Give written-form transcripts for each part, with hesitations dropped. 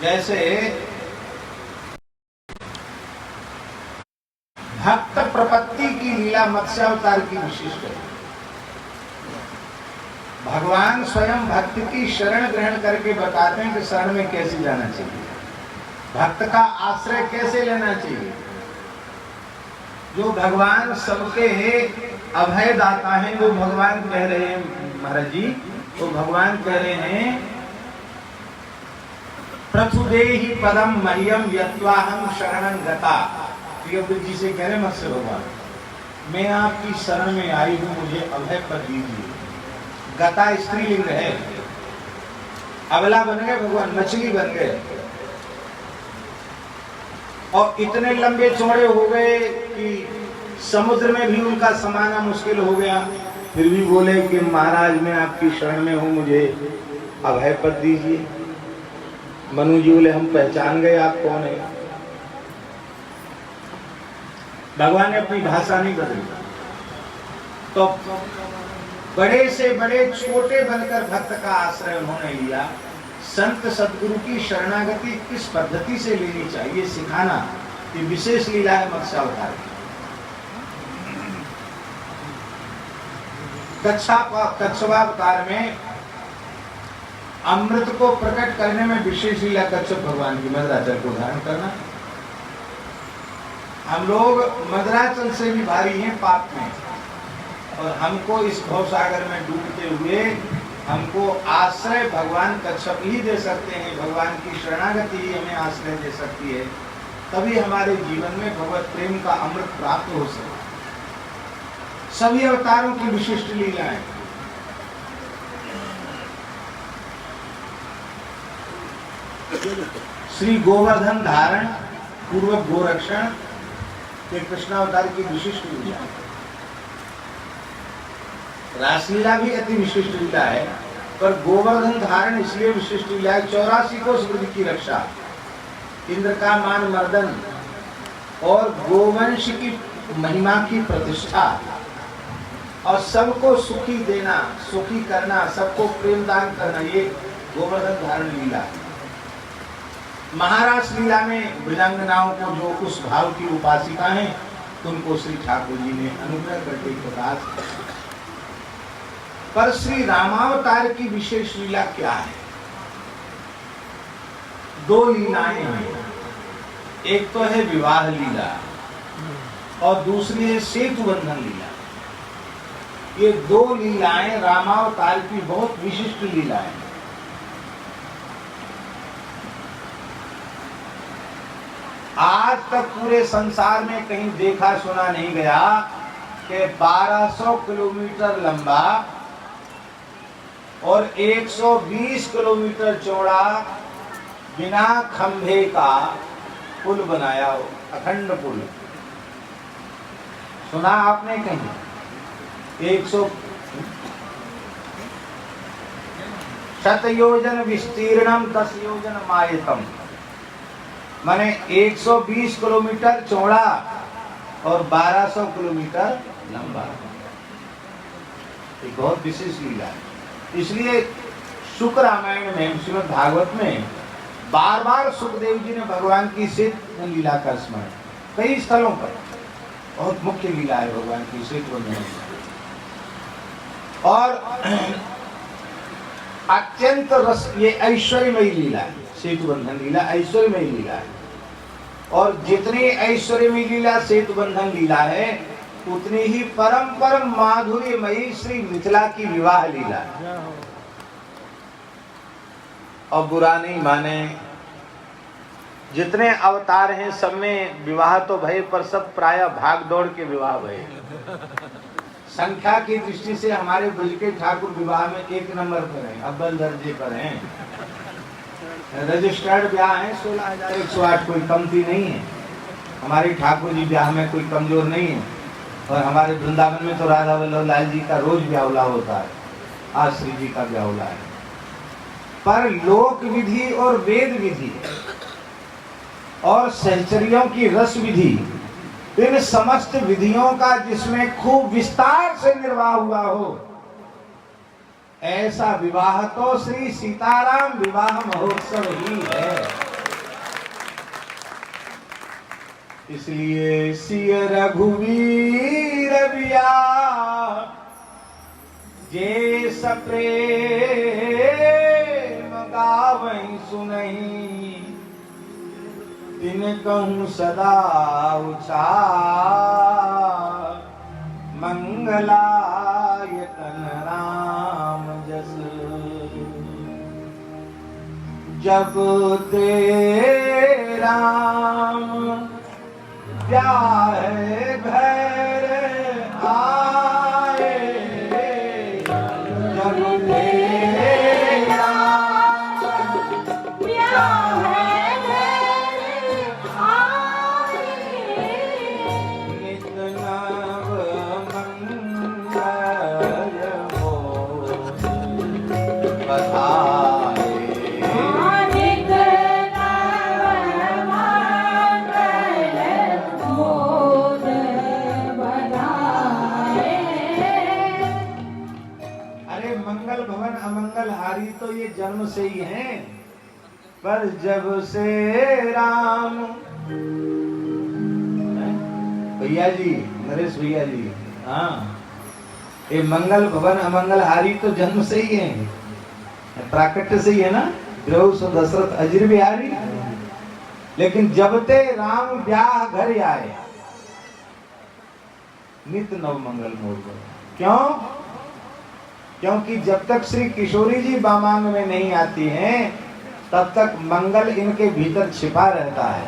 जैसे भक्त प्रपत्ति की लीला मत्स्यावतार की विशिष्ट है। भगवान स्वयं भक्त की शरण ग्रहण करके बताते हैं कि शरण में कैसे जाना चाहिए, भक्त का आश्रय कैसे लेना चाहिए। जो भगवान सबके अभय दाता हैं, वो भगवान कह रहे हैं महाराज जी, वो भगवान कह रहे हैं प्रथुदेहि पदम मह्यम यत्वाहं शरणं गता। प्रियव्रत जी से कह रहे मत्स्य भगवान, मैं आपकी शरण में आई हूं, मुझे अभय पद दीजिए। गता स्त्रीलिंग है, अबला बन गए भगवान, मछली बन गए और इतने लंबे चौड़े हो गए कि समुद्र में भी उनका समाना मुश्किल हो गया। फिर भी बोले कि महाराज मैं आपकी शरण में हूं, मुझे अभय पद दीजिए। मनु जी बोले हम पहचान गए आप कौन है। भगवान ने अपनी भाषा नहीं बदली, तो बड़े से बड़े छोटे बनकर भक्त का आश्रय उन्होंने लिया। संत सदगुरु की शरणागति किस पद्धति से लेनी चाहिए सिखाना, ये विशेष लीला है मत्स्यावतार की। कच्छपावतार में अमृत को प्रकट करने में विशेष लीला कच्छप भगवान की, मदराचल को धारण करना। हम लोग मदराचल से भी भारी हैं पाप में, और हमको इस भवसागर में डूबते हुए हमको आश्रय भगवान कच्छप ही दे सकते हैं। भगवान की शरणागति ही हमें आश्रय दे सकती है, तभी हमारे जीवन में भगवत प्रेम का अमृत प्राप्त हो सकता है। सभी अवतारों की विशिष्ट लीलाएं, श्री गोवर्धन धारण पूर्वक गोरक्षण के कृष्णावतार की विशिष्ट लीला। रासलीला भी अति विशिष्ट लीला है, पर गोवर्धन धारण इसलिए विशिष्ट लीला है, 84 कोस ब्रज की रक्षा, इंद्र का मान मर्दन और गोवंश की महिमा की प्रतिष्ठा और सबको सुखी देना, सुखी करना, सबको प्रेम दान करना, ये गोवर्धन धारण लीला है। महारास लीला में वीरांगनाओं को जो उस भाव की उपासिका हैं, उनको श्री ठाकुर जी ने अनुग्रह करके प्रकाश। पर श्री रामावतार की विशेष लीला क्या है? दो लीलाएं हैं, एक तो है विवाह लीला और दूसरी है सेतु बंधन लीला। ये दो लीलाएं रामावतार की बहुत विशिष्ट लीलाएं। आज तक पूरे संसार में कहीं देखा सुना नहीं गया कि 1200 किलोमीटर लंबा और 120 किलोमीटर चौड़ा बिना खंभे का पुल बनाया हो, अखंड पुल। सुना आपने कहीं? 100 शतयोजन विस्तीर्णम 10 योजन मायतम, माने 120 किलोमीटर चौड़ा और 1200 किलोमीटर लंबा। एक बहुत विशेष लीला है। इसलिए शुक्र रामायण में, श्रीमद् भागवत में बार बार सुखदेव जी ने भगवान की सेतु लीला का स्मरण कई स्थलों पर, बहुत मुख्य लीला है भगवान की सेतु बंधन। और अत्यंत रस, ये ऐश्वर्यमयी लीला है, सेतु बंधन लीला ऐश्वर्यमयी लीला है। और जितनी ऐश्वर्यमयी लीला सेतु बंधन लीला है, उतनी ही परम परम माधुर्यमयी श्री मिथिला की विवाह लीला है। और बुरा नहीं माने, जितने अवतार हैं सब में विवाह तो भय, पर सब प्राय भाग दौड़ के विवाह भय। संख्या की दृष्टि से हमारे ब्रज के ठाकुर विवाह में 1 नंबर पर हैं, अव्वल दर्जे पर हैं। रजिस्टर्ड ब्याह है 16,108, कोई कमती नहीं है। हमारे ठाकुर जी ब्याह में कोई कमजोर नहीं है। और हमारे वृंदावन में तो राधा वल्लभ लाल जी का रोज ब्याहुला होता है, आज श्री जी का ब्याहुला है। पर लोक विधि और वेद विधि और सहचर्यों की रस विधि, इन समस्त विधियों का जिसमें खूब विस्तार से निर्वाह हुआ हो, ऐसा विवाह तो श्री सीताराम विवाह महोत्सव ही है। इसलिए सिय रघुवीर बिया जे सप्रेम गावहीं सुनहीं तिन कहूँ सदा उचार मंगलायतन राम जस जब ते राम ब्याह घर आए जब ते राम ब्याह घर आए नित नव मंगल हो बधाए मंगल भवन अमंगल हारी तो ये जन्म से ही हैं, पर जब से राम भैया जी नरेश भैया जी हाँ ये मंगल भवन अमंगल हारी तो जन्म से ही है, प्राकट्य से ही है ना। द्रौ सो दशरथ अजिर बिहारी, लेकिन जब ते राम ब्याह घर आए नित नव मंगल मोर। क्यों? क्योंकि जब तक श्री किशोरी जी बामांग में नहीं आती हैं तब तक मंगल इनके भीतर छिपा रहता है,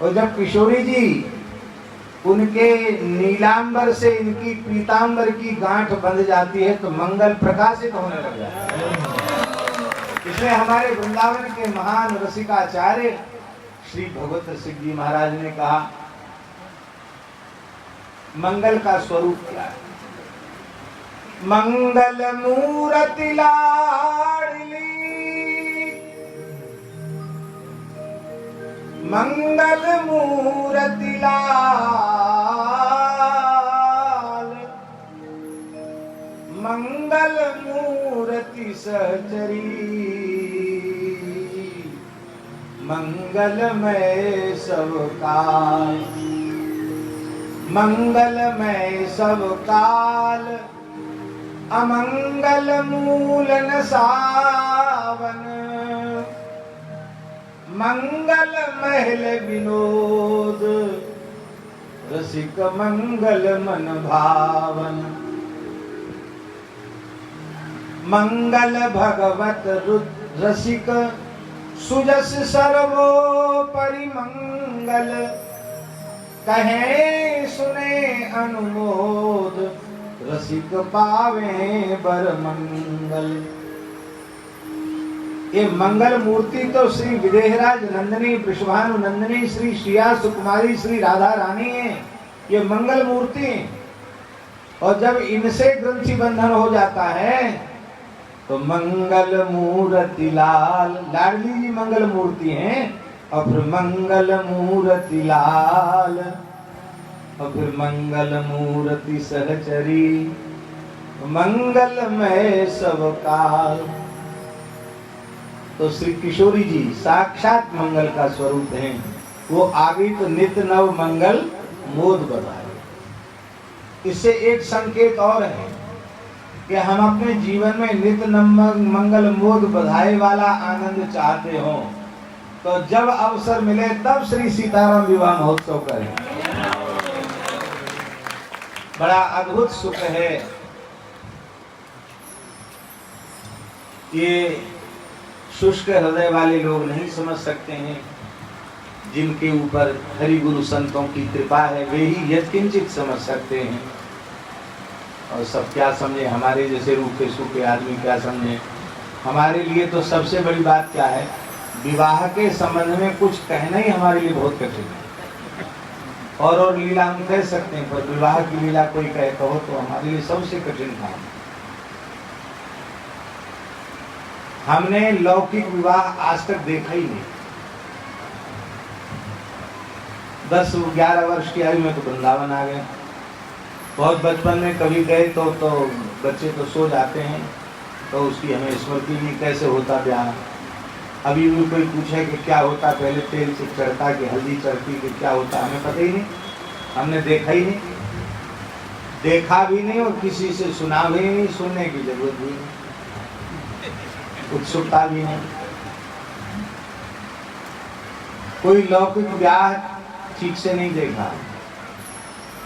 और जब किशोरी जी उनके नीलांबर से इनकी पीतांबर की गांठ बंध जाती है तो मंगल प्रकाशित होने लग जाता है। इसलिए हमारे वृंदावन के महान रसिकाचार्य श्री भगवत सिंह जी महाराज ने कहा मंगल का स्वरूप क्या है? मंगल मूरति लाडली मंगल मूरति लाल मंगल मूरति सहचरी मंगलमय सब काल मंगलमय सब काल अमंगल मूलन सावन मंगल महल विनोद रसिक मंगल मन भावन मंगल भगवत रसिक सुजस सर्वोपरि मंगल कहे सुने अनुमोद रसिक पावे बर मंगल। ये मंगल मूर्ति तो श्री विदेहराज नंदिनी वृषभानु नंदिनी श्री श्रिया सुकुमारी श्री राधा रानी है, ये मंगल मूर्ति। और जब इनसे ग्रंथि बंधन हो जाता है तो मंगल मूर्ति लाल लाडली जी मंगल मूर्ति हैं, और फिर मंगल मूर्ति लाल, और फिर मंगल मूर्ति सहचरी मंगलमय सब काल। तो श्री किशोरी जी साक्षात मंगल का स्वरूप हैं। वो आगे तो नित्य नव मंगल मोद बधाए। इससे एक संकेत और है कि हम अपने जीवन में नित्य नव मंगल मोद बधाई वाला आनंद चाहते हो तो जब अवसर मिले तब श्री सीताराम विवाह महोत्सव करें। बड़ा अद्भुत सुख है। ये शुष्क हृदय वाले लोग नहीं समझ सकते हैं, जिनके ऊपर हरि गुरु संतों की कृपा है वे ही यत्किंचित समझ सकते हैं। और सब क्या समझे, हमारे जैसे रूखे सूखे आदमी क्या समझे। हमारे लिए तो सबसे बड़ी बात क्या है, विवाह के संबंध में कुछ कहना ही हमारे लिए बहुत कठिन है। और लीला हम कह सकते हैं, पर विवाह की लीला कोई कहो तो हमारे लिए सबसे कठिन काम है। हमने लौकिक विवाह आज तक देखा ही नहीं। 10-11 वर्ष की आयु में तो वृंदावन आ गए। बहुत बचपन में कभी गए तो बच्चे तो सो जाते हैं, तो उसकी हमें स्मृति नहीं कैसे होता ब्याह। अभी भी कोई पूछे कि क्या होता, पहले तेल से चढ़ता कि हल्दी चढ़ती कि क्या होता, हमें पता ही नहीं, हमने देखा ही नहीं, देखा भी नहीं और किसी से सुना भी नहीं, सुनने की जरूरत भी नहीं, उत्सुकता भी नहीं। कोई लौकिक ब्याह ठीक से नहीं देखा,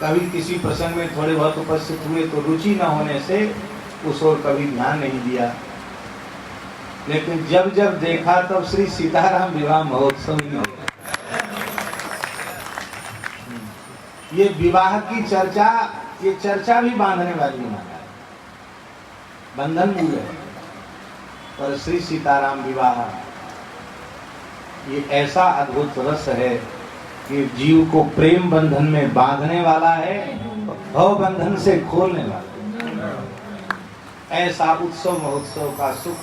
कभी किसी प्रसंग में थोड़े बहुत उपस्थित हुए तो रुचि न होने से उस ओर कभी ध्यान नहीं दिया, लेकिन जब जब देखा तब श्री सीताराम विवाह महोत्सव ही देखा। ये विवाह की चर्चा, ये चर्चा भी बांधने वाली है, बंधन मूल है, पर श्री सीताराम विवाह ये ऐसा अद्भुत रस है कि जीव को प्रेम बंधन में बांधने वाला है, भव बंधन से खोलने वाला है। ऐसा उत्सव महोत्सव का सुख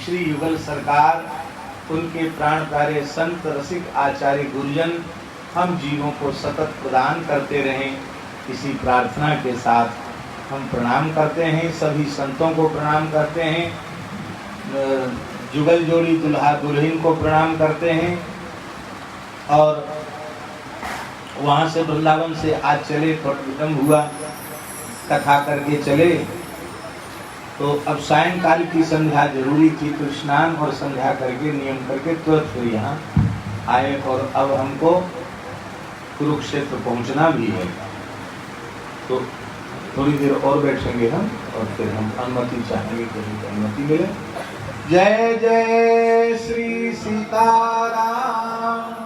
श्री युगल सरकार, उनके प्राण प्यारे संत रसिक आचार्य गुरुजन हम जीवों को सतत प्रदान करते रहें, इसी प्रार्थना के साथ हम प्रणाम करते हैं, सभी संतों को प्रणाम करते हैं, जुगल जोड़ी दुल्हा दुल्हन को प्रणाम करते हैं। और वहाँ से वृंदावन से आज चले, थोड़ा विलम्ब हुआ, कथा करके चले, तो अब सायंकाल की संध्या जरूरी थी, तो स्नान और संध्या करके नियम करके तुरंत फिर यहाँ आए, और अब हमको कुरुक्षेत्र पहुँचना भी है, तो थोड़ी देर और बैठेंगे हम, और फिर हम अनुमति चाहेंगे कि अनुमति मिले। जय जय श्री सीताराम।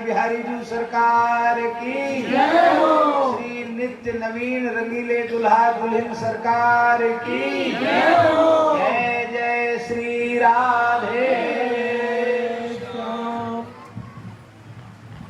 बिहारी जू सरकार की, श्री नित्य नवीन रंगीले दुल्हा दुल्हन सरकार की, जय जय श्री राधे।